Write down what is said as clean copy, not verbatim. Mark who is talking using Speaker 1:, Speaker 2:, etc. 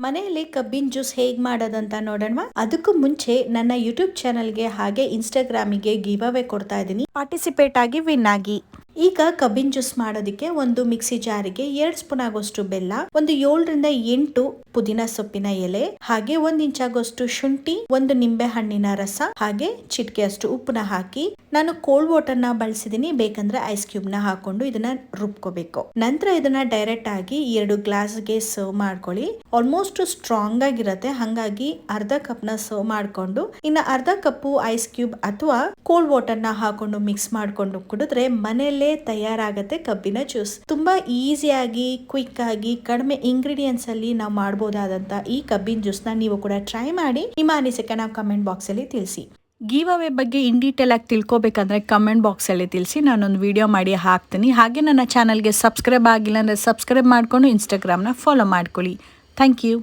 Speaker 1: ಮನೆಯಲ್ಲಿ ಕಬ್ಬಿನ ಜ್ಯೂಸ್ ಹೇಗ್ ಮಾಡೋದಂತ ನೋಡೋಣ. ಅದಕ್ಕೂ ಮುಂಚೆ ನನ್ನ ಯೂಟ್ಯೂಬ್ ಚಾನಲ್ಗೆ ಹಾಗೆ ಇನ್ಸ್ಟಾಗ್ರಾಮಿಗೆ ಗಿವ್ ಅವೇ ಕೊಡ್ತಾ ಇದ್ದೀನಿ, ಪಾರ್ಟಿಸಿಪೇಟ್ ಆಗಿ ವಿನ್ ಆಗಿ. ಈಗ ಕಬ್ಬಿನ ಜ್ಯೂಸ್ ಮಾಡೋದಕ್ಕೆ ಒಂದು ಮಿಕ್ಸಿ ಜಾರಿಗೆ 2 ಸ್ಪೂನ್ ಆಗೋಷ್ಟು ಬೆಲ್ಲ, ಒಂದು 7 ರಿಂದ 8 ಪುದೀನ ಸೊಪ್ಪಿನ ಎಲೆ, ಹಾಗೆ 1 ಇಂಚ್ ಆಗೋಷ್ಟು ಶುಂಠಿ, ಒಂದು ನಿಂಬೆ ಹಣ್ಣಿನ ರಸ, ಹಾಗೆ ಚಿಟಿಕೆ ಅಷ್ಟು ಉಪ್ಪನ್ನ ಹಾಕಿ ನಾನು ಕೋಲ್ಡ್ ವಾಟರ್ ನ ಬಳಸಿದೀನಿ. ಬೇಕಂದ್ರೆ ಐಸ್ ಕ್ಯೂಬ್ ನ ಹಾಕೊಂಡು ಇದನ್ನ ರುಬ್ಕೋಬೇಕು. ನಂತರ ಇದನ್ನ ಡೈರೆಕ್ಟ್ ಆಗಿ 2 ಗ್ಲಾಸ್ಗೆ ಸರ್ವ್ ಮಾಡ್ಕೊಳ್ಳಿ. ಆಲ್ಮೋಸ್ಟ್ ಸ್ಟ್ರಾಂಗ್ ಆಗಿರುತ್ತೆ, ಹಂಗಾಗಿ ಅರ್ಧ ಕಪ್ ನ ಸರ್ವ್ ಮಾಡ್ಕೊಂಡು ಇನ್ನ ಅರ್ಧ ಕಪ್ ಐಸ್ ಕ್ಯೂಬ್ ಅಥವಾ ಕೋಲ್ಡ್ ವಾಟರ್ ನ ಹಾಕೊಂಡು ಮಿಕ್ಸ್ ಮಾಡ್ಕೊಂಡು ಕುಡಿದ್ರೆ ಮನೆಯಲ್ಲೇ ತಯಾರಾಗತ್ತೆ ಕಬ್ಬಿನ ಜ್ಯೂಸ್. ತುಂಬಾ ಈಸಿಯಾಗಿ ಕ್ವಿಕ್ ಆಗಿ ಕಡಿಮೆ ಇಂಗ್ರೀಡಿಯೆಂಟ್ಸ್ ಅಲ್ಲಿ ನಾವು ಮಾಡಬಹುದಾದಂತ ಈ ಕಬ್ಬಿನ ಜ್ಯೂಸ್ ನ ನೀವು ಕೂಡ ಟ್ರೈ ಮಾಡಿ. ನಿಮ್ಮ ಅನಿಸಿಕೆ ನಾವು ಕಮೆಂಟ್ ಬಾಕ್ಸ್ ಅಲ್ಲಿ ತಿಳಿಸಿ. ಗಿವ್ ಅವೇ ಬಗ್ಗೆ ಇನ್ ಡೀಟೇಲ್ ಆಗಿ ತಿಳ್ಕೊಬೇಕಂದ್ರೆ ಕಮೆಂಟ್ ಬಾಕ್ಸ್ ಅಲ್ಲಿ ತಿಳಿಸಿ, ನಾನೊಂದು ವಿಡಿಯೋ ಮಾಡಿ ಹಾಕ್ತೀನಿ. ಹಾಗೆ ನನ್ನ ಚಾನಲ್ಗೆ ಸಬ್ಸ್ಕ್ರೈಬ್ ಆಗಿಲ್ಲ ಅಂದ್ರೆ ಸಬ್ಸ್ಕ್ರೈಬ್ ಮಾಡ್ಕೊಂಡು ಇನ್ಸ್ಟಾಗ್ರಾಮ್ನ ಫಾಲೋ ಮಾಡ್ಕೊಳ್ಳಿ. Thank you.